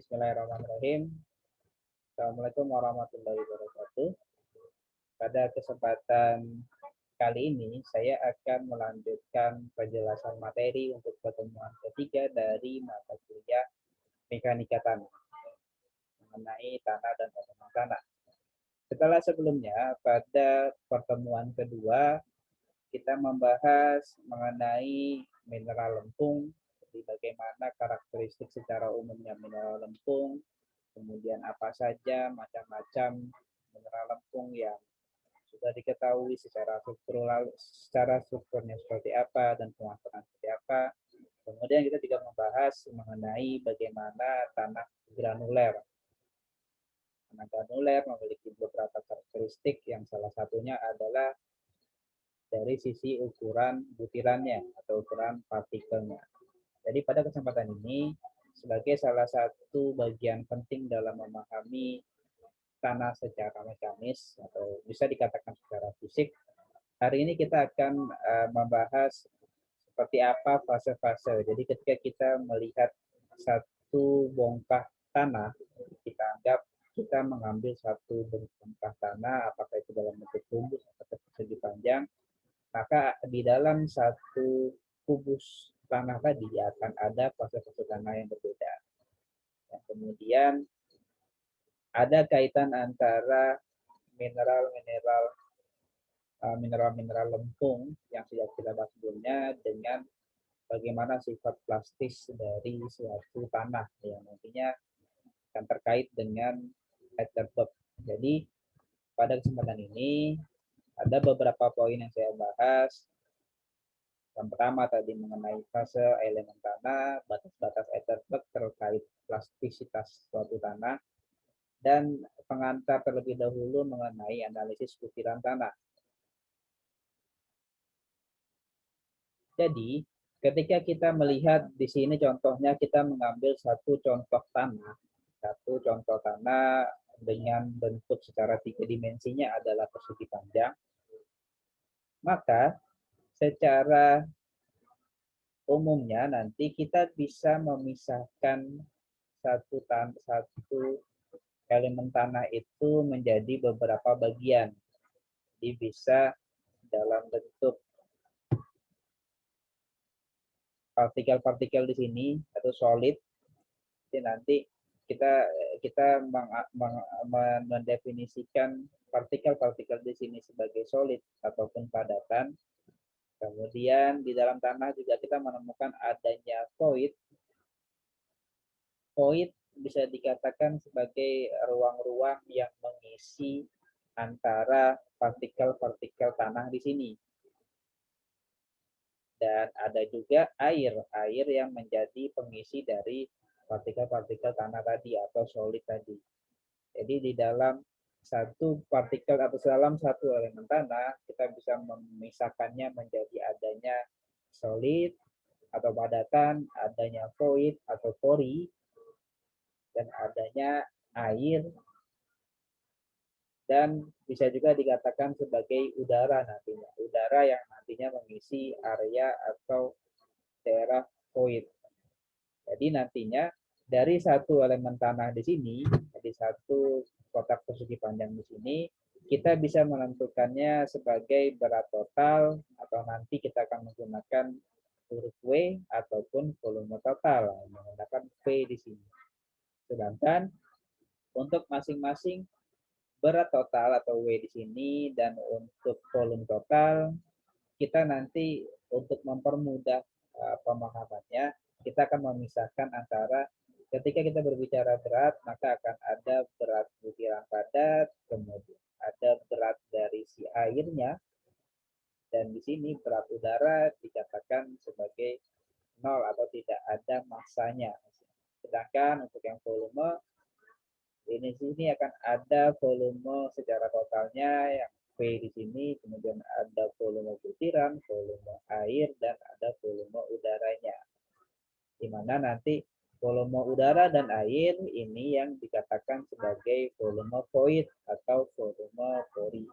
Bismillahirrahmanirrahim. Assalamualaikum warahmatullahi wabarakatuh. Pada kesempatan kali ini, saya akan melanjutkan penjelasan materi untuk pertemuan ketiga dari mata kuliah Mekanika Tanah mengenai tanah dan elemen tanah. Setelah sebelumnya, pada pertemuan kedua, kita membahas mengenai mineral lempung, jadi bagaimana karakteristik secara umumnya mineral lempung, kemudian apa saja macam-macam mineral lempung yang sudah diketahui secara strukturnya seperti apa dan penguasaan seperti apa. Kemudian kita juga membahas mengenai bagaimana tanah granuler. Tanah granuler memiliki beberapa karakteristik yang salah satunya adalah dari sisi ukuran butirannya atau ukuran partikelnya. Jadi pada kesempatan ini, sebagai salah satu bagian penting dalam memahami tanah secara mekanis atau bisa dikatakan secara fisik, hari ini kita akan membahas seperti apa fase-fase. Jadi ketika kita melihat satu bongkah tanah, kita anggap kita mengambil satu bongkah tanah, apakah itu dalam bentuk kubus atau persegi panjang, maka di dalam satu kubus tanah tadi akan ada fase-fase tanah yang berbeda. Dan kemudian ada kaitan antara mineral-mineral lempung yang sudah kita bahas sebelumnya dengan bagaimana sifat plastis dari suatu tanah yang nantinya akan terkait dengan Heidelberg. Jadi pada kesempatan ini ada beberapa poin yang saya bahas. Yang pertama tadi mengenai fase elemen tanah, batas-batas Heidelberg terkait plastisitas suatu tanah, dan pengantar terlebih dahulu mengenai analisis butiran tanah. Jadi, ketika kita melihat di sini contohnya kita mengambil satu contoh tanah dengan bentuk secara 3 dimensinya adalah persegi panjang, maka secara umumnya nanti kita bisa memisahkan satu elemen tanah itu menjadi beberapa bagian. Jadi bisa dalam bentuk partikel-partikel di sini atau solid. Jadi nanti kita mendefinisikan partikel-partikel di sini sebagai solid ataupun padatan. Kemudian di dalam tanah juga kita menemukan adanya void. Void bisa dikatakan sebagai ruang-ruang yang mengisi antara partikel-partikel tanah di sini. Dan ada juga air yang menjadi pengisi dari partikel-partikel tanah tadi atau solid tadi. Jadi di dalam satu partikel atau dalam satu elemen tanah, kita bisa memisahkannya menjadi adanya solid atau padatan, adanya void atau pori, dan adanya air, dan bisa juga dikatakan sebagai udara nantinya. Udara yang nantinya mengisi area atau daerah void. Jadi nantinya dari satu elemen tanah di sini, dari satu kotak persegi panjang di sini, kita bisa menentukannya sebagai berat total atau nanti kita akan menggunakan huruf W ataupun volume total menggunakan V di sini. Sedangkan untuk masing-masing berat total atau W di sini dan untuk volume total, kita nanti untuk mempermudah pemahamannya, kita akan memisahkan antara ketika kita berbicara berat, maka akan ada berat butiran padat, kemudian ada berat dari si airnya, dan di sini berat udara dikatakan sebagai nol atau tidak ada massanya. Sedangkan untuk yang volume, ini sini akan ada volume secara totalnya yang V di sini, kemudian ada volume butiran, volume air, dan ada volume udaranya. Di mana nanti volume udara dan air ini yang dikatakan sebagai volume void atau volume pori.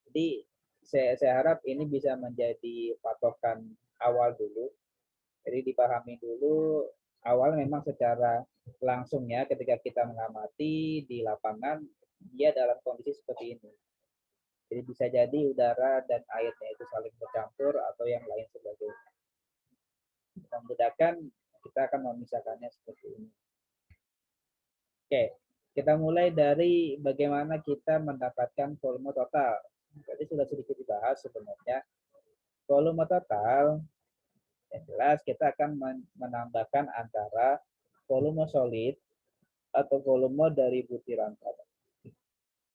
Jadi saya harap ini bisa menjadi patokan awal dulu Jadi dipahami dulu awal memang secara langsung ya ketika kita mengamati di lapangan dia dalam kondisi seperti ini. Jadi bisa jadi udara dan airnya itu saling bercampur atau yang lain sebagainya. Memudahkan kita akan memisahkannya seperti ini. Oke, kita mulai dari bagaimana kita mendapatkan volume total. Jadi sudah sedikit dibahas sebenarnya. Volume total yang jelas kita akan menambahkan antara volume solid atau volume dari butiran padat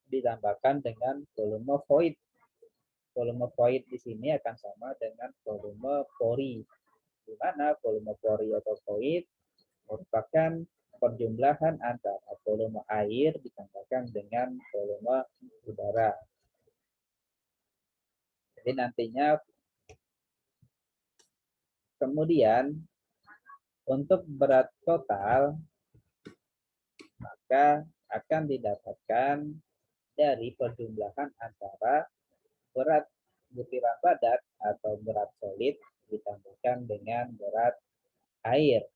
ditambahkan dengan volume void. Volume void di sini akan sama dengan volume pori, di mana volume pori atau void merupakan perjumlahan antara volume air ditambahkan dengan volume udara. Jadi nantinya kemudian untuk berat total maka akan didapatkan dari perjumlahan antara berat butiran padat atau berat solid ditambahkan dengan berat air.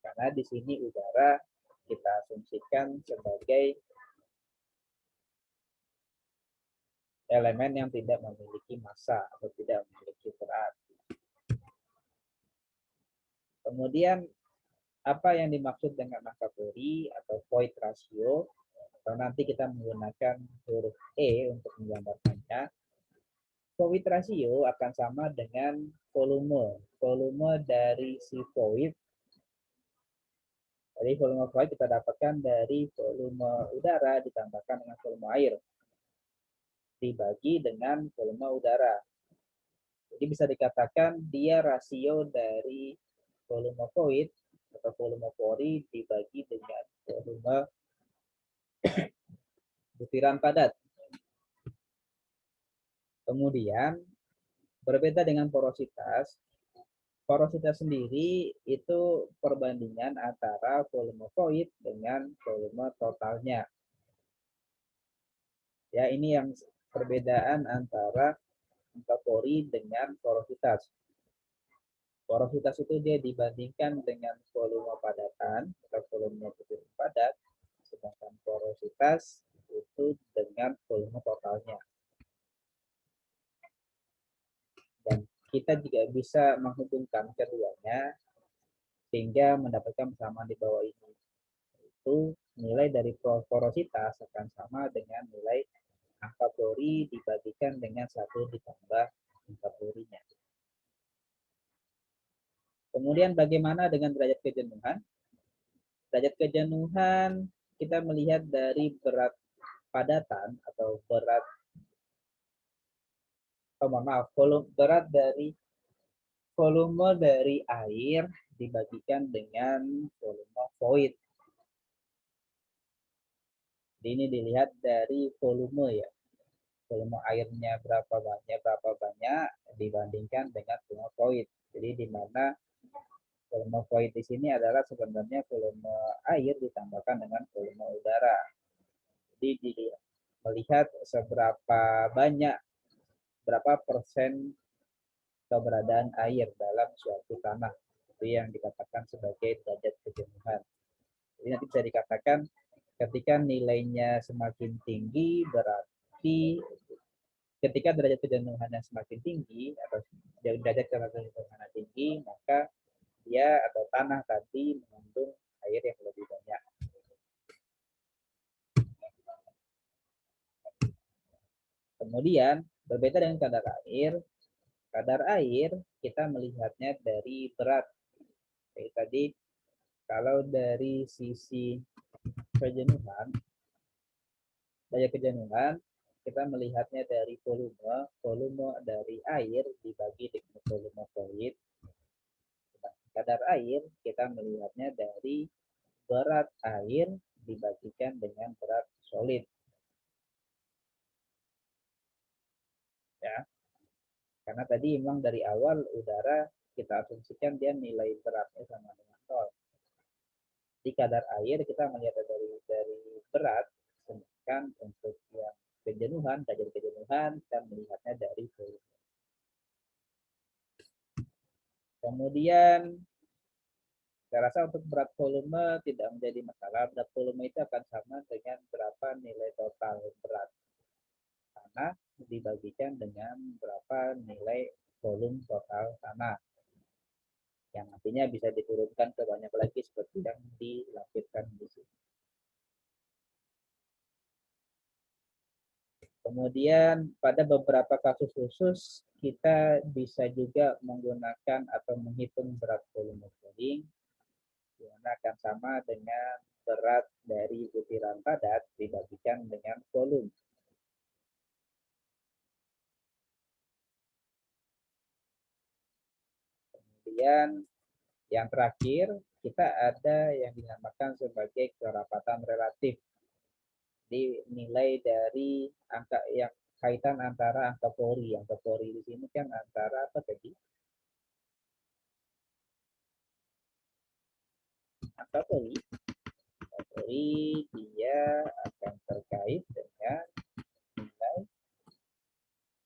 Karena di sini udara kita asumsikan sebagai elemen yang tidak memiliki massa atau tidak memiliki berat. Kemudian apa yang dimaksud dengan angka Curie atau void ratio? Kalau nanti kita menggunakan huruf E untuk menggambarkannya, void ratio akan sama dengan volume dari si void. Jadi volume void kita dapatkan dari volume udara ditambahkan dengan volume air dibagi dengan volume udara. Jadi bisa dikatakan dia rasio dari volume void atau volume pori dibagi dengan volume butiran padat. Kemudian berbeda dengan porositas. Porositas sendiri itu perbandingan antara volume void dengan volume totalnya. Ya, ini yang perbedaan antara angka pori dengan porositas. Porositas itu dia dibandingkan dengan volume padatan atau volume butiran padat, sedangkan porositas itu dengan volume totalnya. Dan kita juga bisa menghubungkan keduanya sehingga mendapatkan persamaan di bawah ini. Itu nilai dari porositas akan sama dengan nilai angka pori dibagikan dengan 1 ditambah angka porinya. Kemudian bagaimana dengan derajat kejenuhan? Derajat kejenuhan kita melihat dari berat padatan atau berat berat dari volume dari air dibagikan dengan volume void. Ini dilihat dari volume ya. Volume airnya berapa banyak dibandingkan dengan volume void. Jadi di mana volume void di sini adalah sebenarnya volume air ditambahkan dengan volume udara. Jadi dilihat melihat seberapa banyak berapa persen keberadaan air dalam suatu tanah. Itu yang dikatakan sebagai derajat kejenuhan. Jadi nanti bisa dikatakan ketika nilainya semakin tinggi berarti ketika derajat kejenuhannya semakin tinggi atau derajat kejenuhannya tinggi maka dia atau tanah tadi mengandung air yang lebih banyak. Kemudian berbeda dengan kadar air kita melihatnya dari berat. Jadi tadi kalau dari sisi kejenuhan, daya kejenuhan kita melihatnya dari volume dari air dibagi dengan volume void. Kadar air kita melihatnya dari berat air dibagikan dengan berat solid. Ya. Karena tadi memang dari awal udara kita asumsikan dia nilai beratnya sama dengan 0. Di kadar air kita melihat dari berat, sedangkan untuk yang kejenuhan, derajat kejenuhan kita melihatnya dari volume. Kemudian saya rasa untuk berat volume tidak menjadi masalah. Berat volume itu akan sama dengan berapa nilai total berat tanah dibagikan dengan berapa nilai volume total tanah. Yang nantinya bisa diturunkan ke banyak lagi seperti yang dilampirkan di sini. Kemudian pada beberapa kasus khusus kita bisa juga menggunakan atau menghitung berat volume cooling, yang akan sama dengan berat dari butiran padat dibagikan dengan volume. Kemudian yang terakhir kita ada yang dinamakan sebagai kerapatan relatif. Jadi nilai dari angka yang kaitan antara angka Fori. Angka Fori di sini kan antara apa tadi? Angka Fori. Angka Fori dia akan terkait dengan nilai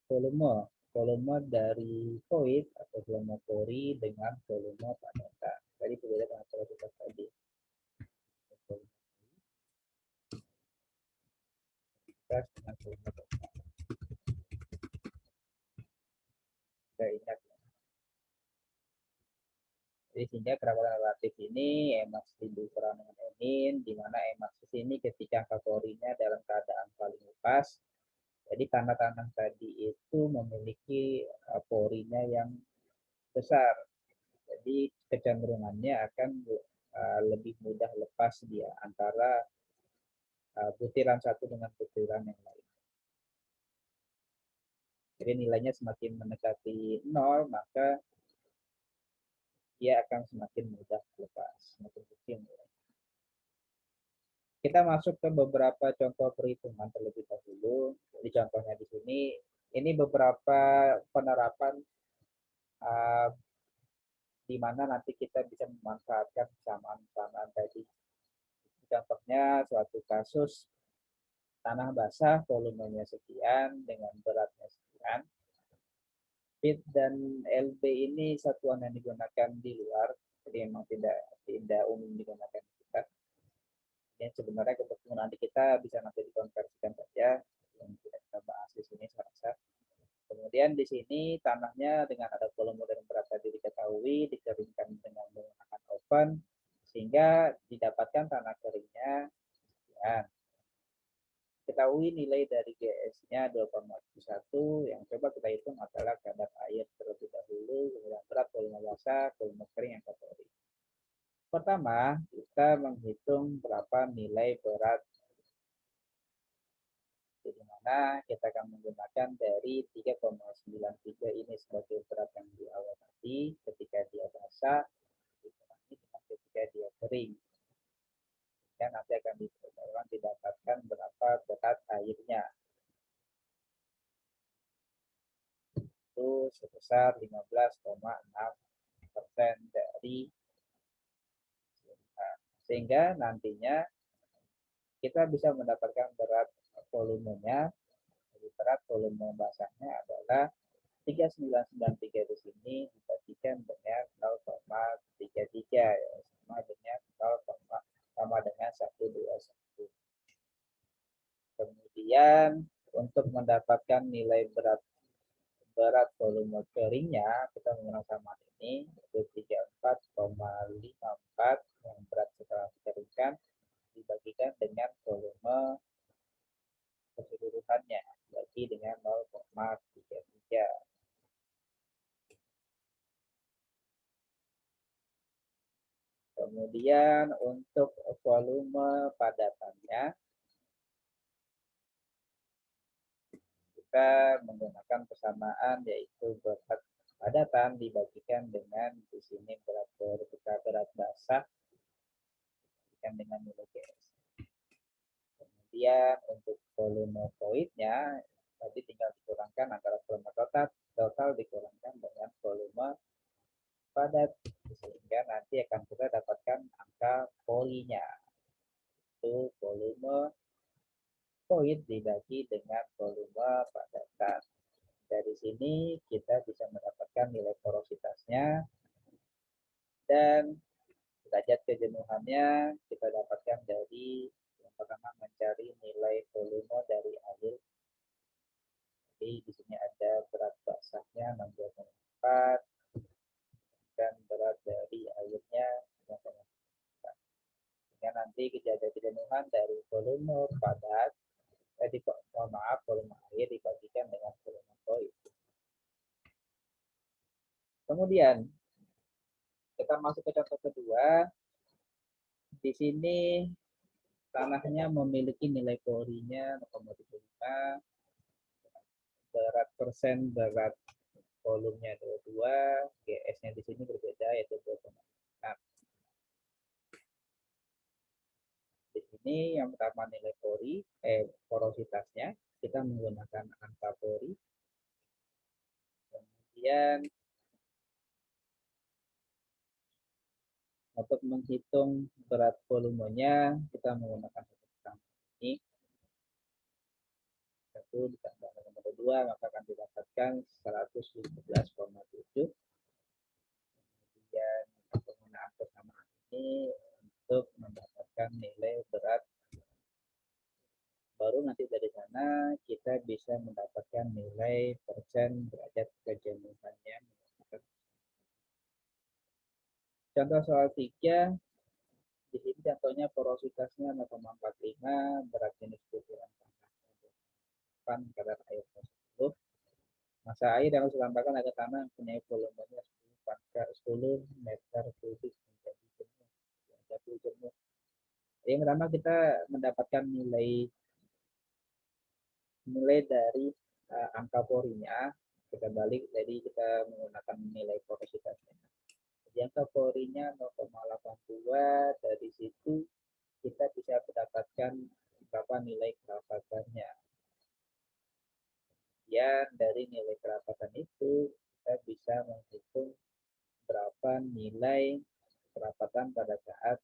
volume. Volume dari void atau volume Fori dengan volume padatan. Tadi berbeda dengan kalau kita tadi. Dengan volume padatan. Kita ingat. Jadi sehingga kerapatan relatif ini Emax dikurang dengan Emin, di mana Emax di sini ketika angka Forinya dalam keadaan paling lepas, jadi tanah-tanah tadi itu memiliki Forinya yang besar. Jadi kecenderungannya akan lebih mudah lepas dia antara butiran satu dengan butiran yang lain. Jadi nilainya semakin mendekati 0, maka dia akan semakin mudah lepas, semakin kecil. Kita masuk ke beberapa contoh perhitungan terlebih dahulu. Jadi contohnya di sini, ini beberapa penerapan uh, di mana nanti kita bisa memanfaatkan kesamaan-kesamaan tadi. Contohnya suatu kasus tanah basah volumenya sekian dengan beratnya sekian. Fit dan LB ini satuan yang digunakan di luar, jadi memang tidak umum digunakan kita. Yang sebenarnya untuk nanti kita bisa nanti dikonversikan saja, yang tidak kita bahas di sini saya rasa. Kemudian di sini tanahnya dengan ada volume dan berat tadi diketahui, dikeringkan dengan menggunakan oven, sehingga didapatkan tanah keringnya. Ya. Ketahui nilai dari GS-nya 2,1, yang coba kita hitung adalah kadar air terlebih dahulu, kemudian berat, volume basah, volume kering yang kalori. Pertama, kita menghitung berapa nilai berat, di mana kita akan menggunakan dari 3,93 ini sebagai berat yang di awal tadi ketika dia basah dikurangi dengan ketika dia kering. Dan nanti akan didapatkan berapa berat airnya. Itu sebesar 15,6% dari sehingga nantinya kita bisa mendapatkan berat volumenya. Jadi berat volume basahnya adalah 3,993 di sini dibagikan dengan 0,33 ya, sama dengan 0, sama dengan 121. Kemudian untuk mendapatkan nilai berat volume keringnya kita menggunakan sama ini yaitu 34,54 yang berat setelah dikeringkan dibagikan dengan volume keseluruhannya bagi dengan 0,33. Kemudian untuk volume padatannya kita menggunakan persamaan yaitu berat padatan dibagikan dengan di sini berat basah dengan nilai GS. Kemudian untuk volume voidnya tadi tinggal dikurangkan antara volume total dikurangkan dengan volume padat sehingga nanti akan kita dapatkan angka polinya itu volume void dibagi dengan volume padatan. Dari sini kita bisa mendapatkan nilai porositasnya Dan derajat kejenuhannya kita dapatkan dari yang pertama mencari nilai volume dari air. Jadi di sini ada berat basahnya 62,4 dan berat dari airnya 9,4. Sehingga nanti kejadian kejenuhan dari volume padat, volume air dibagikan dengan volume fluid. Kemudian kita masuk ke contoh kedua. Di sini tanahnya memiliki nilai porinya 0,75, berat persen berat volumenya 22, GS-nya di sini berbeda yaitu 2,6. Di sini yang pertama nilai porositasnya, kita menggunakan angka pori. Kemudian untuk menghitung berat volumenya, kita menggunakan angka ini. 1 ditambah dengan 2, maka akan didapatkan 115,7. Kemudian penggunaan persamaan ini untuk mendapatkan nilai berat. Baru nanti dari sana kita bisa mendapatkan nilai persen derajat kejenuhannya. Contoh soal 3, di sini contohnya porositasnya 0,45, berat jenis butiran tanah kadar air 10. Massa air yang harus ditambahkan agar tanah mempunyai volumenya 10 meter kubik menjadi jenuh. Yang pertama kita mendapatkan nilai dari angka porinya, kita balik, jadi kita menggunakan nilai porositasnya. Jadi angka porinya 0,82, dari situ kita bisa mendapatkan berapa nilai kerapatannya. Ya, dari nilai kerapatan itu kita bisa menghitung berapa nilai kerapatan pada saat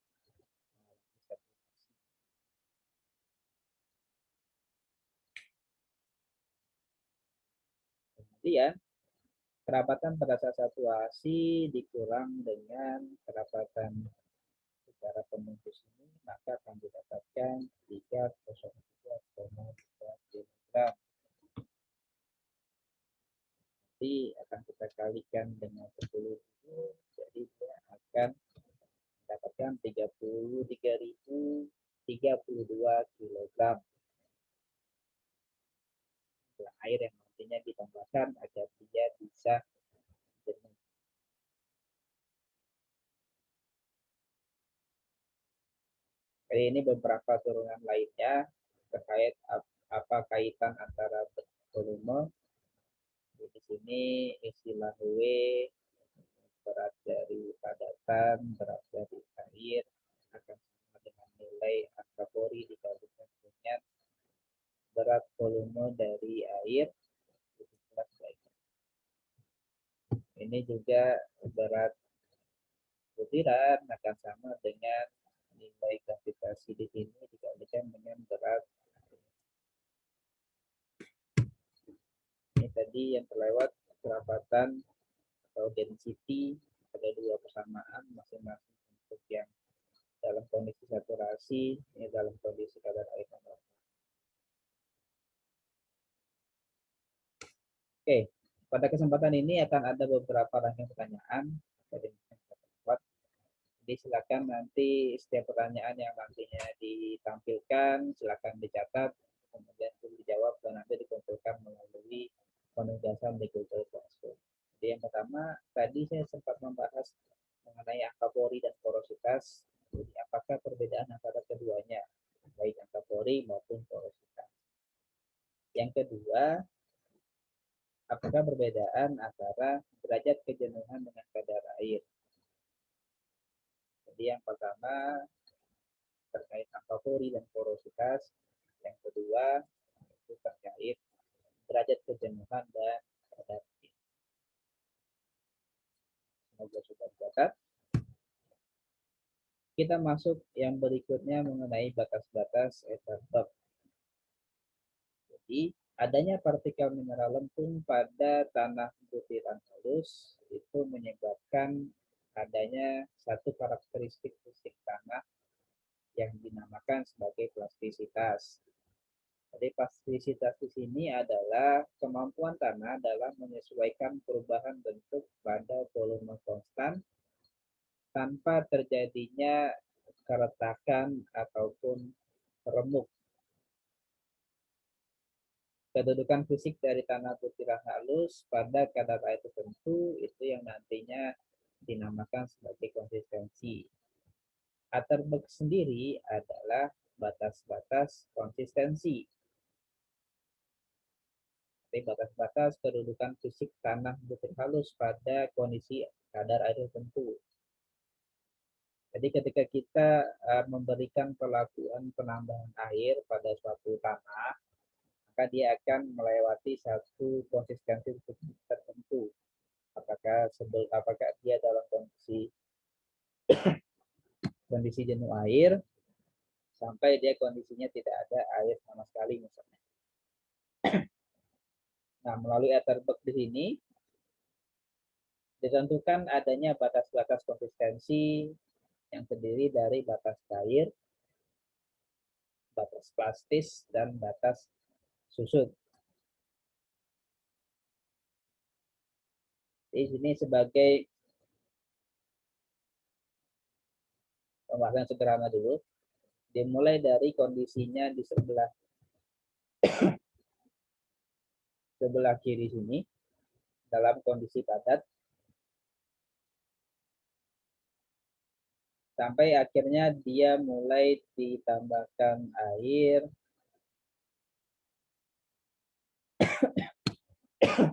kemudian kerapatan pada saat saturasi dikurang dengan kerapatan secara pembungkus ini, maka akan didapatkan 3,2,3 kg. Nanti akan kita kalikan dengan 10.000, jadi dia akan mendapatkan 33.032 kg air yang nantinya ditambahkan agar dia bisa jenuh. Jadi ini beberapa turunan lainnya terkait apa kaitan antara volume. Di sini istilah W, berat dari padatan, berat dari air akan sama dengan nilai angka pori dikalikan dengan berat volume dari air. Ini juga berat butiran akan sama dengan nilai gravitasi di sini dikalikan dengan berat. Ini tadi yang terlewat kerapatan atau density, ada dua persamaan masing-masing untuk yang dalam kondisi saturasi, ini dalam kondisi kadar air normal. Oke, pada kesempatan ini akan ada beberapa rangkaian pertanyaan dari jadi silakan nanti setiap pertanyaan yang nantinya ditampilkan silakan dicatat, kemudian dijawab dan nanti dikumpulkan melalui penugasan di Google Classroom. Jadi yang pertama, tadi saya sempat membahas mengenai angka pori dan porositas. Jadi apakah perbedaan antara keduanya, baik angka pori maupun porositas. Yang kedua, apakah perbedaan antara derajat kejenuhan dengan kadar air. Jadi yang pertama terkait angka pori dan porositas, yang kedua itu terkait derajat kejenuhan dan kadar air. Semoga sudah dicatat. Kita masuk yang berikutnya mengenai batas-batas Earthquake. Jadi adanya partikel mineral lempung pada tanah butiran halus itu menyebabkan adanya satu karakteristik fisik tanah yang dinamakan sebagai plastisitas. Jadi plastisitas di sini adalah kemampuan tanah dalam menyesuaikan perubahan bentuk pada volume konstan tanpa terjadinya keretakan ataupun remuk. Kedudukan fisik dari tanah butiran halus pada kadar air tertentu itu yang nantinya dinamakan sebagai konsistensi. Atterberg sendiri adalah batas-batas konsistensi. Jadi batas-batas kedudukan fisik tanah butir halus pada kondisi kadar air tertentu. Jadi ketika kita memberikan perlakuan penambahan air pada suatu tanah, maka dia akan melewati satu konsistensi tertentu. Apakah dia dalam kondisi jenuh air sampai dia kondisinya tidak ada air sama sekali misalnya. Nah, melalui Atterberg di sini ditentukan adanya batas-batas konsistensi yang terdiri dari batas cair, batas plastis, dan batas susut. Di sini sebagai pembahasan sederhana dulu, dimulai dari kondisinya di sebelah kiri sini dalam kondisi padat sampai akhirnya dia mulai ditambahkan air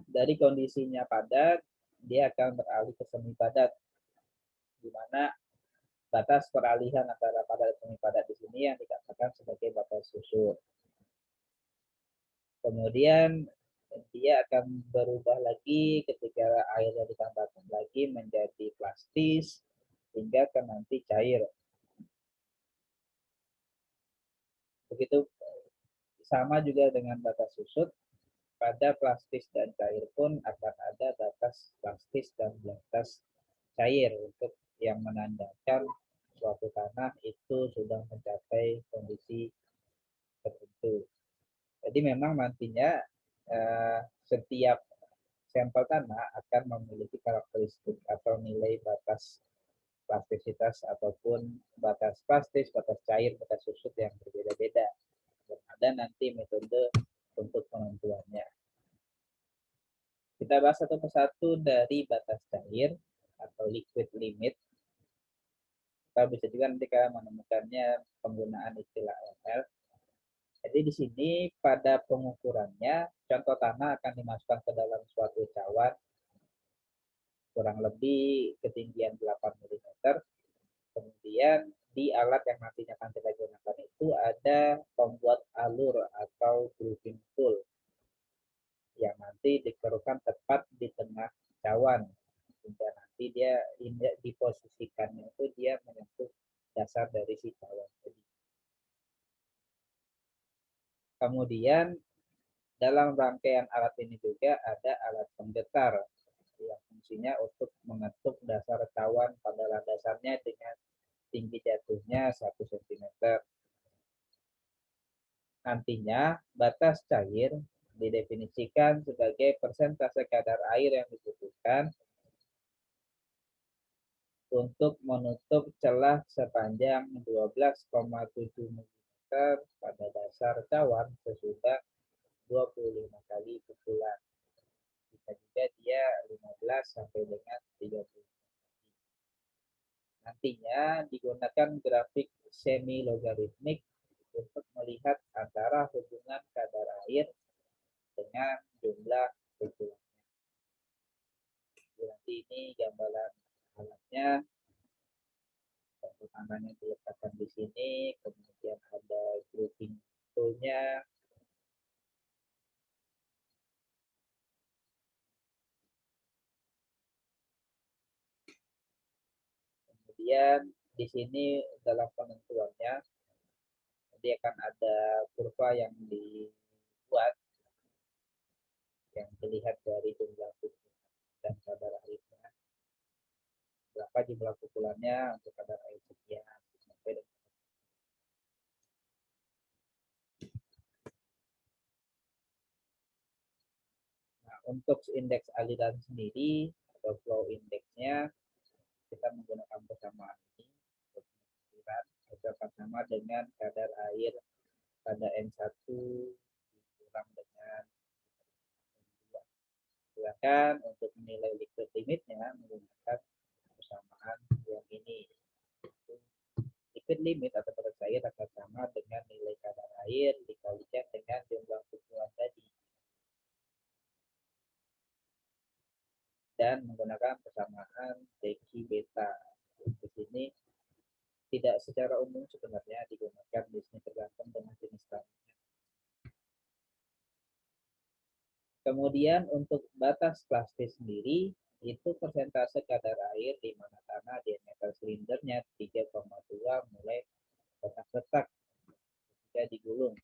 dari kondisinya padat dia akan beralih ke semi padat, di mana batas peralihan antara padat dan semi padat di sini yang dikatakan sebagai batas susut. Kemudian dia akan berubah lagi ketika airnya ditambahkan lagi menjadi plastis hingga ke nanti cair. Begitu sama juga dengan batas susut, pada plastis dan cair pun akan ada batas plastis dan batas cair untuk yang menandakan suatu tanah itu sudah mencapai kondisi tertentu. Jadi memang nantinya setiap sampel tanah akan memiliki karakteristik atau nilai batas plastisitas ataupun batas plastis, batas cair, batas susut yang berbeda-beda. Dan ada nanti metode untuk penentuannya. Kita bahas satu persatu dari batas cair atau liquid limit. Kita bisa juga nanti kalian menemukannya penggunaan istilah ML. Jadi di sini pada pengukurannya, contoh tanah akan dimasukkan ke dalam suatu cawan kurang lebih ketinggian 8 mm. Kemudian di alat yang nantinya akan kita gunakan itu ada pembuat alur atau grooving tool yang nanti dikerukan tepat di tengah cawan hingga nanti dia diposisikannya itu dia menyentuh dasar dari si cawan. Kemudian dalam rangkaian alat ini juga ada alat penggetar yang fungsinya untuk mengetuk dasar cawan pada landasannya dengan tinggi jatuhnya 1 cm. Nantinya batas cair didefinisikan sebagai persentase kadar air yang dibutuhkan untuk menutup celah sepanjang 12,7 mm pada dasar cawan sesudah 25 kali pukulan. Bisa juga dia 15 sampai dengan 30. Nantinya digunakan grafik semi logaritmik untuk melihat antara hubungan kadar air dengan jumlah pukulannya. Nanti ini gambaran alatnya, tangannya diletakkan di sini, kemudian ada grouping toolnya. Kemudian di sini dalam penentuannya, nanti akan ada kurva yang dibuat yang dilihat dari jumlah pukulan dan kadar airnya. berapa jumlah pukulannya untuk kadar air sekian. Nah, untuk indeks aliran sendiri atau flow indexnya kita menggunakan persamaan ini untuk pengukuran akan sama dengan kadar air pada N1 dikurang dengan N2. Silakan untuk menilai liquid limitnya menggunakan persamaan yang ini. Liquid limit atau batas air akan sama dengan nilai kadar air dikalikan dengan jumlah pukulan tadi. Dan menggunakan persamaan Deki beta. Di sini tidak secara umum sebenarnya digunakan, di sini tergantung dengan jenis tanahnya. Kemudian untuk batas plastis sendiri itu persentase kadar air di mana tanah diameter silindernya 3,2 mulai retak-retak ketika digulung.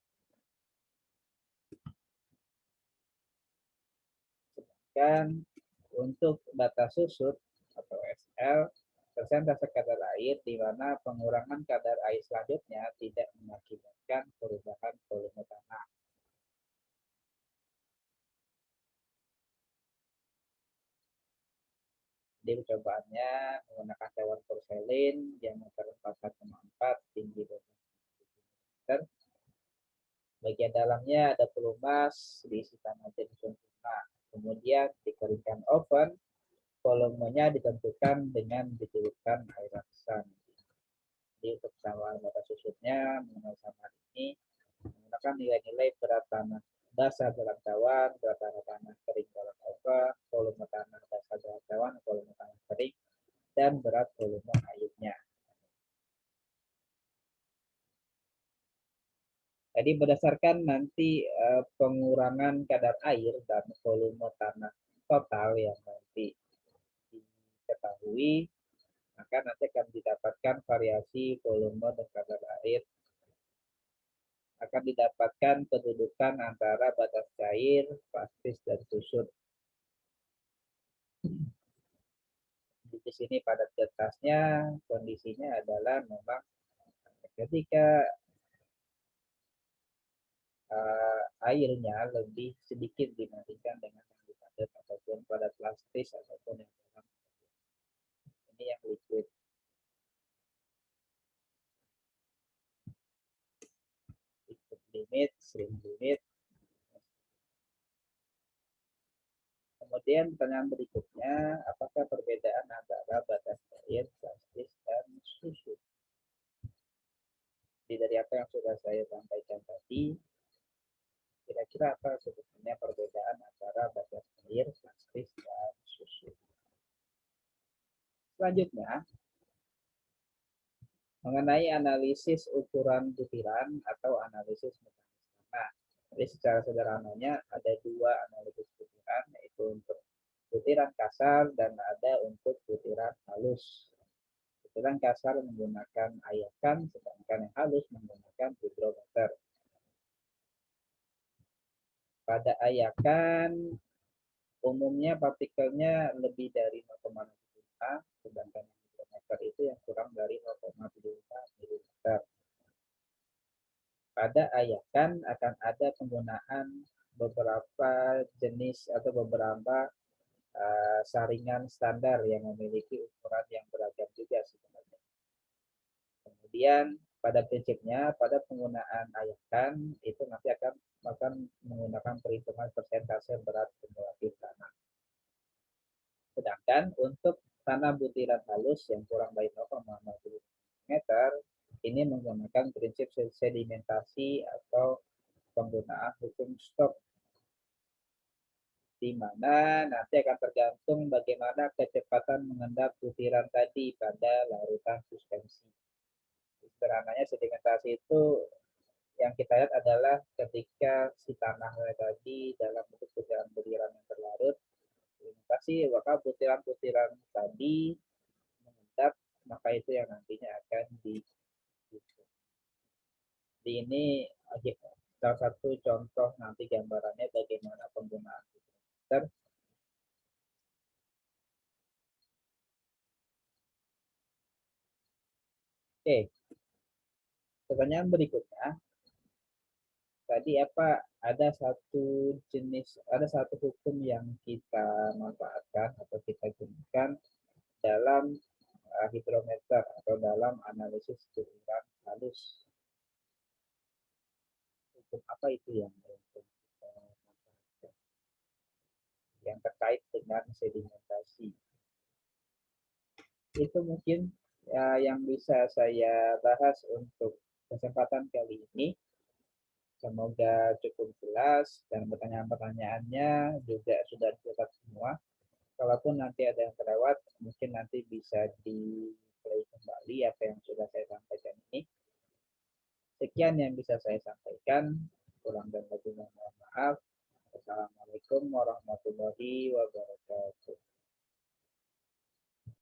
Sedangkan untuk batas susut atau SL, persentase kadar air di mana pengurangan kadar air selanjutnya tidak mengakibatkan perubahan volume tanah. Di percobaannya menggunakan cawan porselin diameter 4,4 tinggi 12 meter. Bagian dalamnya ada pelumas diisi tanah jenis sempurna. Kemudian dikeringkan oven, volumenya ditentukan dengan dicelupkan air resapan. Jadi untuk kesamaan batas susutnya mengenai sama ini menggunakan nilai-nilai berat tanah basah dalam cawan, berat tanah kering dalam oven, volume tanah basah dalam cawan, volume tanah kering, dan berat volume airnya. Jadi berdasarkan nanti pengurangan kadar air dan volume tanah total yang nanti diketahui, maka nanti akan didapatkan variasi volume dan kadar air. Akan didapatkan kedudukan antara batas cair, plastis, dan susut. Di sini pada kertasnya kondisinya adalah memang ketika airnya lebih sedikit dibandingkan dengan yang dipadat ataupun pada plastis ataupun yang dalam. Ini yang liquid. Liquid limit, stream limit. Kemudian pertanyaan berikutnya, apakah perbedaan antara batas air, plastis, dan susut? Jadi dari apa yang sudah saya sampaikan tadi, kira-kira apa sebetulnya perbedaan antara batas air, plastis, dan susut? Selanjutnya, mengenai analisis ukuran butiran atau analisis mekanis tanah. Jadi secara sederhananya ada dua analisis butiran, yaitu untuk butiran kasar dan ada untuk butiran halus. Butiran kasar menggunakan ayakan, sedangkan yang halus menggunakan hidrometer. Pada ayakan, umumnya partikelnya lebih dari 0,05, sedangkan hidrometer itu yang kurang dari 0,75 mm. Pada ayakan akan ada penggunaan beberapa jenis atau beberapa saringan standar yang memiliki ukuran yang beragam juga sebenarnya. Kemudian pada prinsipnya pada penggunaan ayakan itu nanti akan menggunakan perhitungan persentase berat kumulatif tanah. Sedangkan untuk tanah butiran halus yang kurang dari 0,0 meter ini menggunakan prinsip sedimentasi atau penggunaan hukum stok, di mana nanti akan tergantung bagaimana kecepatan mengendap butiran tadi pada larutan suspensi. Sederhananya sedimentasi itu yang kita lihat adalah ketika si tanahnya tadi dalam bentuk butiran-butiran yang terlarut, sedimentasi maka butiran-butiran tadi mengendap, maka itu yang nantinya akan di ini salah satu contoh nanti gambarannya bagaimana penggunaan hidrometer. Oke, pertanyaan berikutnya. Tadi apa ada satu hukum yang kita manfaatkan atau kita gunakan dalam hidrometer atau dalam analisis turunan halus. Hukum apa itu yang kita manfaatkan? Yang terkait dengan sedimentasi. Itu mungkin ya, yang bisa saya bahas untuk kesempatan kali ini. Semoga cukup jelas dan pertanyaan-pertanyaannya juga sudah dicatat semua. Kalaupun nanti ada yang terlewat, mungkin nanti bisa di play kembali apa yang sudah saya sampaikan ini. Sekian yang bisa saya sampaikan. Kurang dan lebihnya mohon maaf. Wassalamualaikum warahmatullahi wabarakatuh.